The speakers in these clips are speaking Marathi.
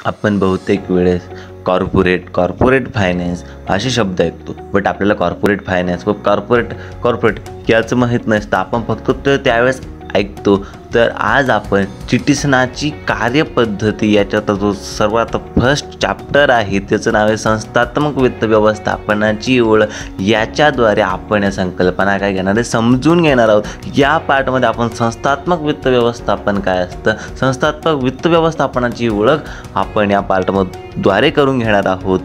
आपण बहुतेक वेळेस कॉर्पोरेट फायनान्स असे शब्द ऐकतो, बट आपल्याला कॉर्पोरेट फायनान्स व कॉर्पोरेट याचं माहीत नसतं. आपण फक्त ते त्यावेळेस ऐकतो. तर आज आपण चिटिसनाची कार्यपद्धती याच्यात जो सर्वात फर्स्ट चॅप्टर आहे त्याचं नाव आहे संस्थात्मक वित्त व्यवस्थापनाची ओळख. याच्याद्वारे आपण या संकल्पना काय घेणार आहे समजून घेणार आहोत. या पार्टमध्ये आपण संस्थात्मक वित्त व्यवस्थापन काय असतं, संस्थात्मक वित्त व्यवस्थापनाची ओळख आपण या पार्टद्वारे करून घेणार आहोत.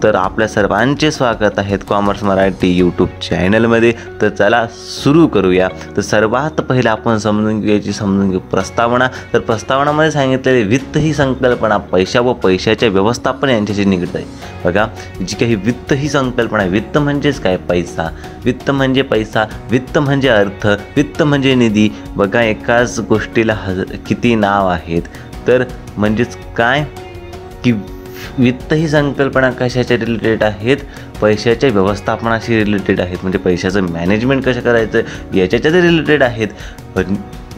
तर आपल्या सर्वांचे स्वागत आहेत कॉमर्स मराठी यूट्यूब चॅनलमध्ये. तर चला सुरू करूया. तर सर्वात पहिलं आपण समजून घेऊ प्रस्तावना. तर प्रस्तावनामध्ये सांगितलेले वित्त ही संकल्पना पैसा व पैशाच्या व्यवस्थापन यांच्याशी निगडीत आहे. बघा, जी काही वित्त ही संकल्पना आहे, वित्त म्हणजेच काय, पैसा. वित्त म्हणजे पैसा, वित्त म्हणजे अर्थ, वित्त म्हणजे निधी. बघा, एकाच गोष्टीला किती नाव आहेत. तर म्हणजेच काय की वित्त ही संकल्पना कशाच्या रिलेटेड आहेत, पैशाच्या व्यवस्थापनाशी रिलेटेड आहेत. म्हणजे पैशाचं मॅनेजमेंट कसं करायचं याच्याच्या रिलेटेड आहेत.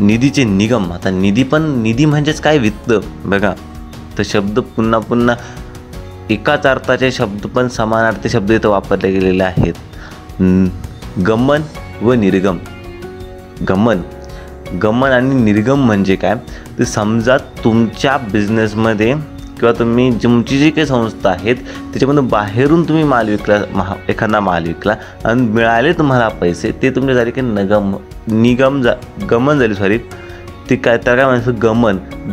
निधीचे निगम, आता निधी म्हणजेच काय, वित्त. बघा, तर शब्द पुन्हा एकाच अर्थाचे शब्द पण समानार्थी शब्द इथं वापरले गेलेले आहेत. गमन व निर्गम. गमन आणि निर्गम म्हणजे काय, तर समजा तुमच्या बिझनेसमध्ये किंवा तुमची जी काही संस्था आहेत त्याच्यामधून बाहेरून तुम्ही माल विकला, एखादा माल विकला आणि मिळाले तुम्हाला पैसे, ते तुमच्यासाठी काही गमन झाली. ते काय, त्याला काय म्हणायचं,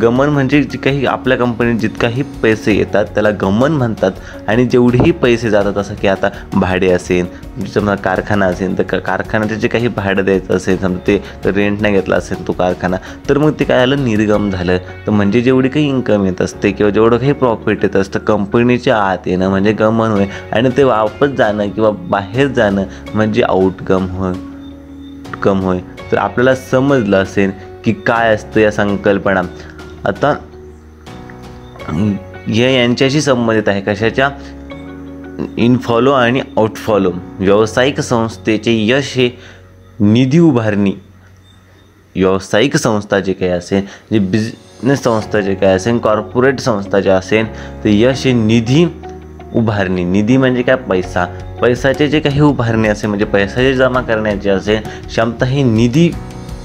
गमन म्हणजे जे काही आपल्या कंपनीत जितकाही पैसे येतात त्याला गमन म्हणतात. आणि जेवढेही पैसे जातात, असं की आता भाडे असेल, समजा कारखाना असेल तर कारखान्याचे जे काही भाडं द्यायचं असेल, समजा ते रेंट नाही घेतला असेल तो कारखाना, तर मग ते काय झालं, निर्गम झालं. तर म्हणजे जेवढी काही इन्कम येत असते किंवा जेवढं काही प्रॉफिट येत असतं कंपनीच्या आत येणं म्हणजे गमन होय. आणि ते वापस जाणं किंवा बाहेर जाणं म्हणजे आउटकम होय. तर आपल्याला समजलं असेल की काय असतं या संकल्पना. आता हे यांच्याशी संबंधित आहे, कशाच्या, इनफॉलो आणि आउटफॉलो. व्यावसायिक संस्थेचे यश हे निधी उभारणी, व्यावसायिक संस्था जे काही असेल, जे बिझनेस संस्था जे काही असेल, कॉर्पोरेट संस्था जे असेल, तर यश हे निधी उभारणी. निधी म्हणजे काय, पैशाचे जे काही उभारणी असेल म्हणजे पैशाचे जमा करण्याचे असेल क्षमता, हे निधी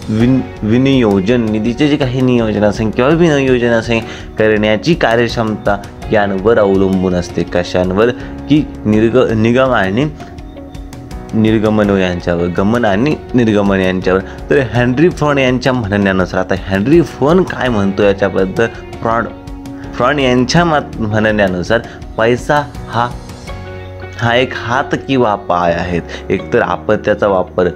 विनियोजन, निधीचे जे काही नियोजन असेल किंवा विनियोजन असेल करण्याची कार्यक्षमता यांवर अवलंबून असते. कशांवर, की निगम आणि निर्गमन यांच्यावर, गमन आणि निर्गमन यांच्यावर. तर हेनरी फोर्ड यांच्या म्हणण्यानुसार, आता हेनरी फोर्ड काय म्हणतो याच्याबद्दल, फ्रॉड यांच्या म्हणण्यानुसार पैसा हा एक हात किंवा पाय आहेत. एकतर आपण त्याचा वापर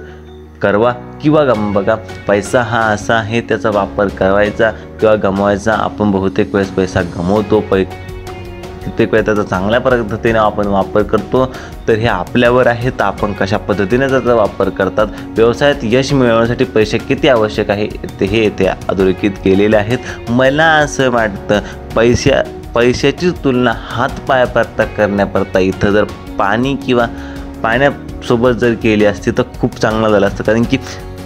करवा किंवा बघा, पैसा हा असा आहे, त्याचा वापर करायचा किंवा गमवायचा. आपण बहुतेक वेळेस पैसा गमवतो, कित्येक वेळेस त्याचा चांगल्या पद्धतीने आपण वापर करतो. तर हे आपल्यावर आहे, तर आपण कशा पद्धतीने त्याचा वापर करतात. व्यवसायात यश मिळवण्यासाठी पैसे किती आवश्यक आहे हे येथे अधोरेखित केलेले आहेत. मला असं वाटतं पैशाची तुलना हातपायाकरता करण्याकरता इथं जर पाणी किंवा पाण्यासोबत जर केली असती तर खूप चांगलं झालं असतं. कारण की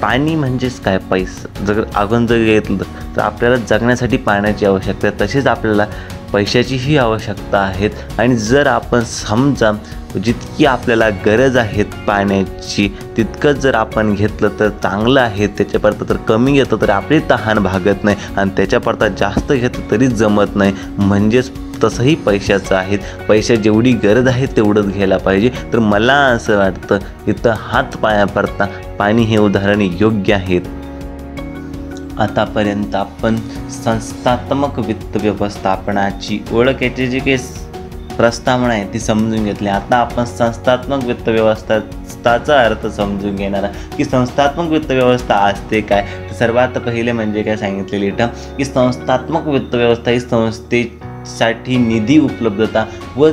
पाणी म्हणजेच काय, पैसा. जर आपण जर घेतलं तर आपल्याला जगण्यासाठी पाण्याची आवश्यकता आहे, तसेच आपल्याला पैशाचीही आवश्यकता आहे. आणि जर आपण समजा जितकी आपल्याला गरज आहे पाण्याची तितकंच जर आपण घेतलं तर चांगलं आहे. त्याच्यापर्यंत तर कमी घेतलं तर आपली तहान भागत नाही आणि त्याच्यापर्यंत जास्त घेतलं तरी जमत नाही. म्हणजेच तसंही पैशाचं आहे, पैशा जेवढी गरज आहे तेवढंच घ्यायला पाहिजे. तर मला असं वाटतं इथं हात पायाकरता पाणी हे उदाहरण योग्य आहेत. आतापर्यंत आपण संस्थात्मक वित्त व्यवस्थापनाची ओळख याची जी काही प्रस्तावना आहे ती समजून घेतली. आता आपण संस्थात्मक वित्त व्यवस्थाचा अर्थ समजून घेणार की संस्थात्मक वित्त व्यवस्था असते काय. तर सर्वात पहिले म्हणजे काय सांगितलेली इथं की संस्थात्मक वित्त व्यवस्था ही संस्थेसाठी निधी उपलब्धता व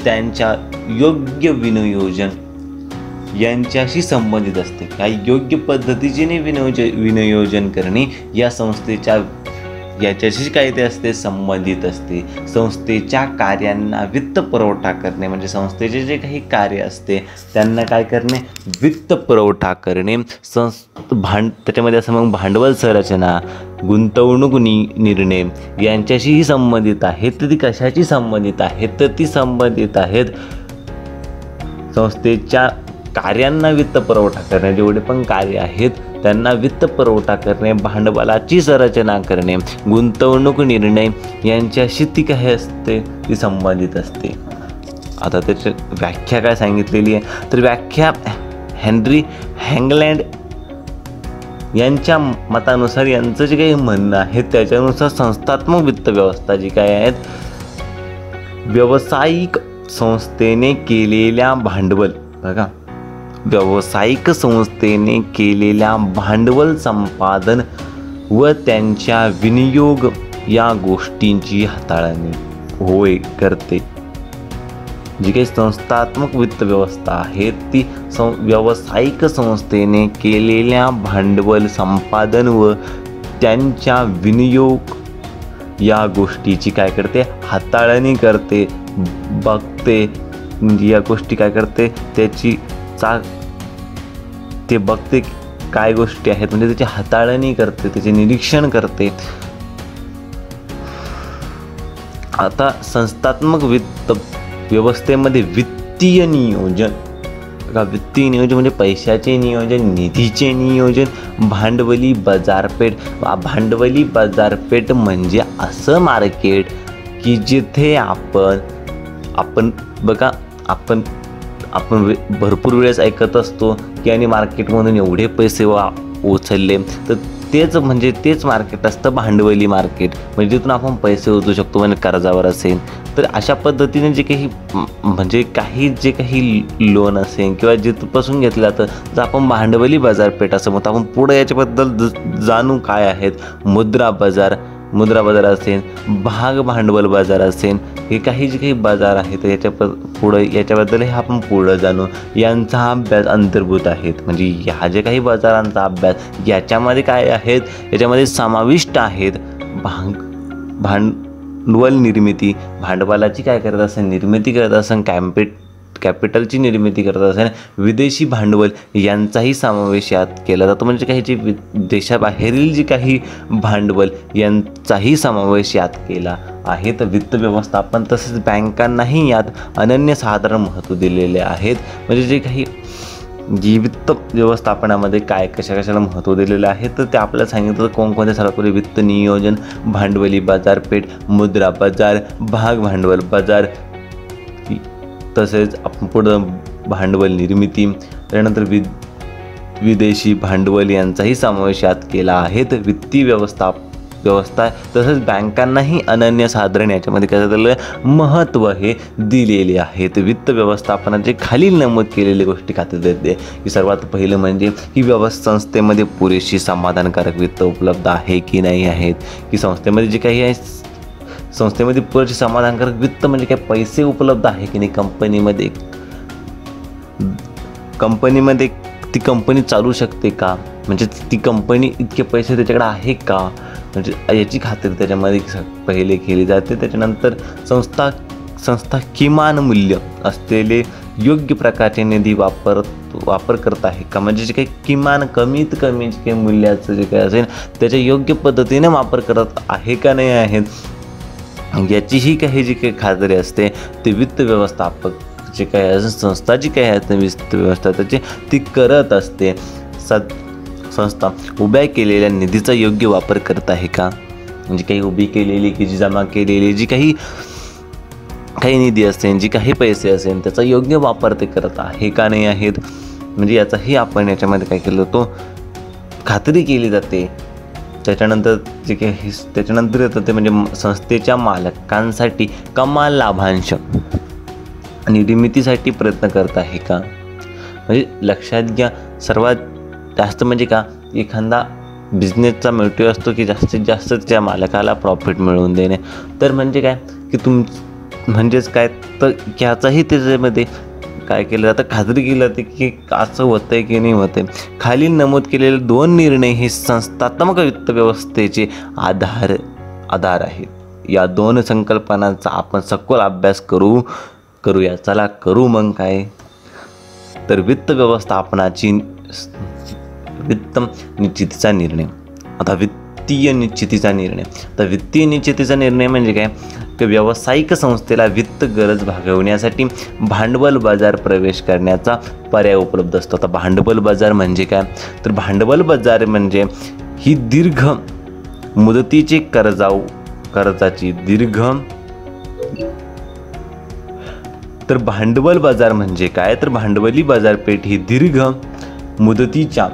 त्यांच्या योग्य विनियोजन यांच्याशी संबंधित असते. काही योग्य पद्धतीने विनियोजन करणे या संस्थेच्या याच्याशी काय ते असते, संबंधित असते. संस्थेच्या कार्यांना वित्त पुरवठा करणे म्हणजे संस्थेचे जे काही कार्य असते त्यांना काय करणे, वित्त पुरवठा करणे. त्याच्यामध्ये असं मग भांडवल संरचना, गुंतवणूक निर्णय यांच्याशीही संबंधित आहेत. तर ती कशाशी संबंधित आहेत, तर ती संबंधित आहेत संस्थेच्या कार्यांना वित्त पुरवठा करणे. जेवढे पण कार्य आहेत त्यांना वित्त पुरवठा करणे, भांडवलाची संरचना करणे, गुंतवणूक निर्णय यांच्याशी ती काय असते, ती संबंधित असते. आता त्याची व्याख्या काय सांगितलेली आहे, तर व्याख्या हेनरी हँगलँड यांच्या मतानुसार यांचं जे काही म्हणणं आहे त्याच्यानुसार संस्थात्मक वित्त व्यवस्था जी काय आहेत, व्यावसायिक संस्थेने केलेल्या भांडवल, बघा, व्यावसायिक संस्थेने केलेल्या भांडवल संपादन व त्यांच्या विनियोग या गोष्टींची हाताळणी होय करते. जी काही संस्थात्मक वित्त व्यवस्था आहे ती व्यावसायिक संस्थेने केलेल्या भांडवल संपादन व त्यांच्या विनियोग या गोष्टीची काय करते, हाताळणी करते, बघते. म्हणजे या गोष्टी काय करते, त्याची ते बघते काय गोष्टी आहेत, म्हणजे त्याची हाताळणी करते, त्याचे निरीक्षण करते. आता संस्थात्मक वित्त व्यवस्थेमध्ये वित्तीय नियोजन, वित्तीय नियोजन म्हणजे पैशाचे नियोजन, निधीचे नियोजन, भांडवली बाजारपेठ. भांडवली बाजारपेठ म्हणजे असं मार्केट की जिथे आपण बघा, आपण भरपूर वेळेस ऐकत असतो की आणि मार्केटमधून एवढे पैसे उचलले, तर तेच मार्केट असतं भांडवली मार्केट. म्हणजे जिथून आपण पैसे उचलू शकतो, म्हणजे कर्जावर असेल तर अशा पद्धतीने जे काही लोन असेल किंवा जिथपासून घेतलं तर आपण भांडवली बाजारपेठ असं म्हणतो. आपण पुढे याच्याबद्दल जाणू काय आहेत. मुद्रा बाजार असेल, भाग भांडवल बाजार असेल, हे काही जे काही बाजार आहेत याच्याबद्दलही आपण पुढं जाणू. यांचा हा अभ्यास अंतर्भूत आहेत. म्हणजे ह्या जे काही बाजारांचा अभ्यास याच्यामध्ये काय आहेत, याच्यामध्ये समाविष्ट आहेत भांडवल निर्मिती, भांडवलाची काय करत असेल, निर्मिती करत असेल, कॅपिटलची निर्मिती करत असेल, विदेशी भांडवल यांचाही समावेश यात केला जातो. म्हणजे काही जे देशाबाहेरील जे काही भांडवल यांचाही समावेश यात केला आहे. तर वित्त व्यवस्थापन तसेच बँकांनाही यात अनन्यसाधारण महत्त्व दिलेले आहेत. म्हणजे जे काही वित्त व्यवस्थापनामध्ये काय कशाला महत्त्व दिलेलं आहे तर ते आपल्याला सांगितलं. कोणकोणते सर्वात पहिले वित्त नियोजन, भांडवली बाजारपेठ, मुद्रा बाजार, भाग भांडवल बाजार, तसेच आपण पुढं भांडवल निर्मिती, त्यानंतर विदेशी भांडवल यांचाही समावेश यात केला आहे. तर वित्तीय व्यवस्था तसेच बँकांनाही अनन्यसाधारण याच्यामध्ये काय झालेलं महत्त्व हे दिलेले आहे. तर वित्त व्यवस्थापनाचे खालील नमूद केलेल्या गोष्टी खात्यात देते की सर्वात पहिलं म्हणजे की संस्थेमध्ये पुरेशी समाधानकारक वित्त उपलब्ध आहे की नाही आहेत, की संस्थेमध्ये जे काही आहे संस्थेमध्ये पुरेशी समाधानकारक वित्त म्हणजे काय, पैसे उपलब्ध आहे की नाही कंपनीमध्ये ती कंपनी चालू शकते का, म्हणजे ती कंपनी इतके पैसे त्याच्याकडे आहे का, म्हणजे याची खात्री त्याच्यामध्ये पहिले केली जाते. त्याच्यानंतर संस्था किमान मूल्य असलेले योग्य प्रकारचे निधी वापर करत आहे का, म्हणजे जे काही किमान कमीत कमी जे काही मूल्याचं जे काही असेल त्याच्या योग्य पद्धतीने वापर करत आहे का नाही आहेत, याचीही काही जी काही खात्री असते. ते वित्त व्यवस्थापक जे काही असेल संस्था जी काही आहे वित्त व्यवस्था त्याची ती करत असते. संस्था उभ्या केलेल्या निधीचा योग्य वापर करत आहे का, म्हणजे काही उभी केलेली की जी जमा केलेली जी काही निधी असेल, जी काही पैसे असेल त्याचा योग्य वापर ते करत आहे का नाही आहेत, म्हणजे याचाही आपण याच्यामध्ये काय केलं तो खात्री केली जाते. त्याच्यानंतर येतं ते म्हणजे संस्थेच्या मालकांसाठी कमाल लाभांश निर्मितीसाठी प्रयत्न करत आहे का. म्हणजे लक्षात घ्या, सर्वात जास्त म्हणजे का एखादा बिझनेसचा मोटिव्ह असतो की जास्तीत जास्त त्या मालकाला प्रॉफिट मिळवून देणे. तर म्हणजे काय की म्हणजेच काय तर ह्याचाही त्याच्यामध्ये काय केलं जातं, खात्री केली जाते की असं होतंय की नाही होतंय. खालील नमूद केलेले 2 निर्णय हे संस्थात्मक वित्त व्यवस्थेचे आधार आधार आहेत। या दोन संकल्पनांचा आपण सखोल अभ्यास करूया। चला करू मग काय तर वित्त व्यवस्थापनाची वित्त निश्चितीचा निर्णय। आता वित्तीय निश्चितीचा निर्णय, तर वित्तीय निश्चितीचा निर्णय म्हणजे काय की व्यावसायिक संस्थेला वित्त गरज भागवण्यासाठी भांडवल बाजार प्रवेश करण्याचा पर्याय उपलब्ध असतो। आता भांडवल बाजार म्हणजे काय तर भांडवल बाजार म्हणजे ही दीर्घ मुदतीचे कर्जाची दीर्घ तर भांडवल बाजार म्हणजे काय तर भांडवली बाजारपेठ ही दीर्घ मुदतीच्या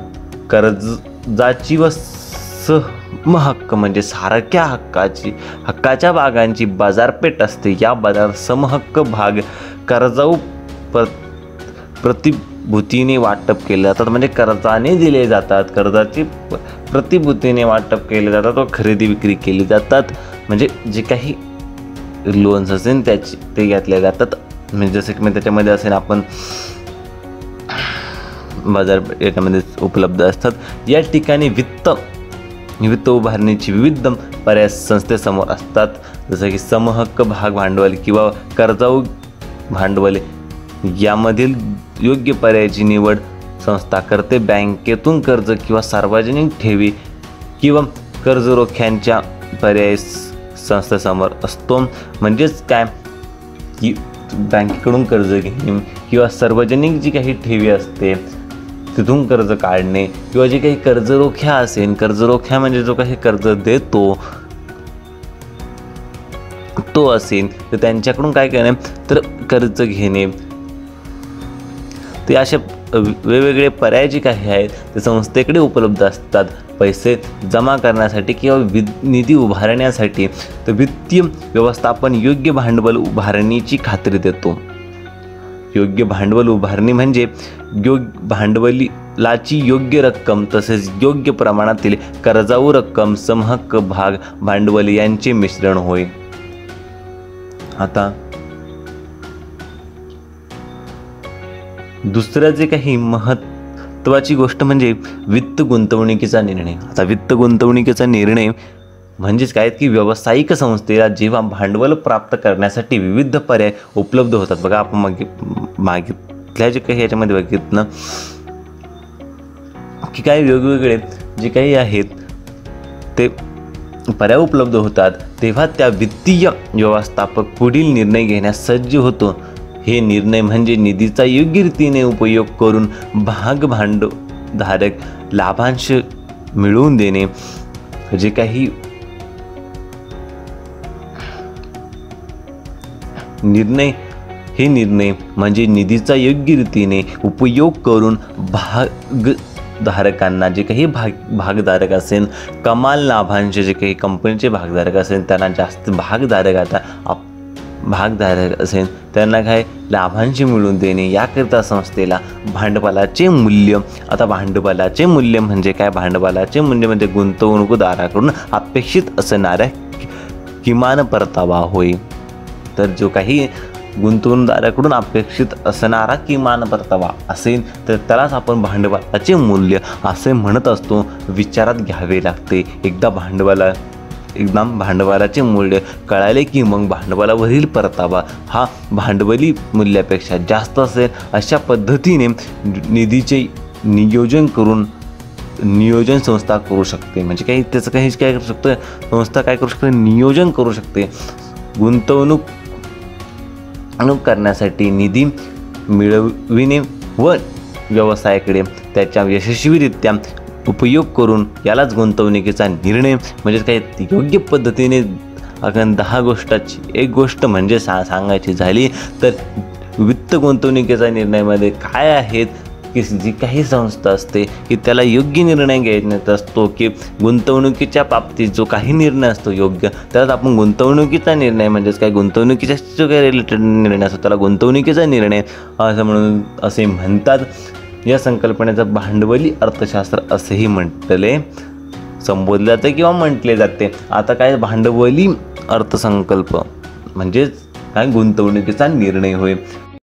कर्जाची व समहक्क म्हणजे सारख्या हक्काच्या भागांची बाजारपेठ असते। या बाजारात समहक्क भाग कर्जाऊ प्रतिभूतीने वाटप केले जातात, म्हणजे कर्जाने दिले जातात, कर्जाची प्रतिभूतीने वाटप केले जातात व खरेदी विक्री केली जातात। म्हणजे जे काही लोन्स असेल ते घेतले जातात, म्हणजे जसं की त्याच्यामध्ये असेल आपण बाजारपेठेमध्ये उपलब्ध असतात। या ठिकाणी वित्त उभारणीची विविध पर्याय संस्थेसमोर असतात, जसं की समहक्क भाग भांडवल किंवा कर्जाऊ भांडवल। यामधील योग्य पर्यायाची निवड संस्था करते। बँकेतून कर्ज किंवा सार्वजनिक ठेवी किंवा कर्ज रोख्यांच्या पर्याय संस्थेसमोर असतो। म्हणजेच काय की बँकेकडून कर्ज घेणे किंवा सार्वजनिक जी काही ठेवी असते तिथून कर्ज काढणे किंवा जे काही कर्जरोख्या असेल, कर्जरोख्या म्हणजे जो काही कर्ज देतो तो असेल तर त्यांच्याकडून काय करणे तर कर्ज घेणे। ते अशा वेगवेगळे पर्याय जे काही आहेत ते संस्थेकडे उपलब्ध असतात पैसे जमा करण्यासाठी किंवा निधी उभारण्यासाठी। तर वित्तीय व्यवस्थापन योग्य भांडवल उभारणीची खात्री देतो। योग्य भांडवल उभारणी म्हणजे भांडवलाची योग्य रक्कम तसेच योग्य प्रमाणातील कर्जाऊ रक्कम समहक्क भाग भांडवल यांचे मिश्रण होय। आता दुसरं जे काही महत्त्वाची गोष्ट म्हणजे वित्त गुंतवणुकीचा निर्णय। आता वित्त गुंतवणुकीचा निर्णय म्हणजेच काय की व्यावसायिक संस्थेला जेव्हा भांडवल प्राप्त करण्यासाठी विविध पर्याय उपलब्ध होतात। बघा आपण मागितल्या जे काही याच्यामध्ये बघितलं की काही वेगवेगळे जे काही आहेत ते पर्याय उपलब्ध होतात, तेव्हा त्या वित्तीय व्यवस्थापक पुढील निर्णय घेण्यास सज्ज होतो। हे निर्णय म्हणजे निधीचा योग्य रीतीने उपयोग करून भागधारक लाभांश मिळवून देणे। जे काही निर्णय म्हणजे निधीचा योग्य रीतीने उपयोग करून भागधारकांना जे काही भागधारक असेल कमाल लाभांश जे काही कंपनीचे भागधारक असेल त्यांना जास्त भागधारक असेल त्यांना काय लाभांश मिळवून देणे। याकरिता संस्थेला भांडवलाचे मूल्य, आता भांडवलाचे मूल्य म्हणजे काय भांडवलाचे मूल्य म्हणजे गुंतवणूकदाराकडून अपेक्षित असणाऱ्या किमान परतावा होय। तर जो काही गुंतवणूकदाराकडून अपेक्षित असणारा किमान परतावा असेल तर त्यालाच आपण भांडवलाचे मूल्य असे म्हणत असतो। विचारात घ्यावे लागते। एकदा भांडवलाचे मूल्य कळाले की मग भांडवलावरील परतावा हा भांडवली मूल्यापेक्षा जास्त असेल अशा पद्धतीने निधीचे नियोजन संस्था करू शकते। म्हणजे काही त्याचं काय करू शकते संस्था काय करू शकते नियोजन करू शकते। गुंतवणूक करण्यासाठी निधी मिळविणे व व्यवसायाकडे त्याच्या यशस्वीरित्या उपयोग करून यालाच गुंतवणुकीचा निर्णय म्हणजे काही योग्य पद्धतीने। अगदी 10 गोष्टाची एक गोष्ट म्हणजे सांगायची झाली तर वित्त गुंतवणुकीचा निर्णयामध्ये काय आहेत की जी काही संस्था असते की त्याला योग्य निर्णय घ्यायचा असतो की गुंतवणुकीच्या बाबतीत जो काही निर्णय असतो योग्य त्यात आपण गुंतवणुकीचा निर्णय म्हणजेच काय गुंतवणुकीच्या जो काही रिलेटेड निर्णय असतो त्याला गुंतवणुकीचा निर्णय असे म्हणतात। या संकल्पनेचं भांडवली अर्थशास्त्र असेही संबोधले जाते किंवा म्हटले जाते। आता काय भांडवली अर्थसंकल्प म्हणजेच काय गुंतवणुकीचा निर्णय होय।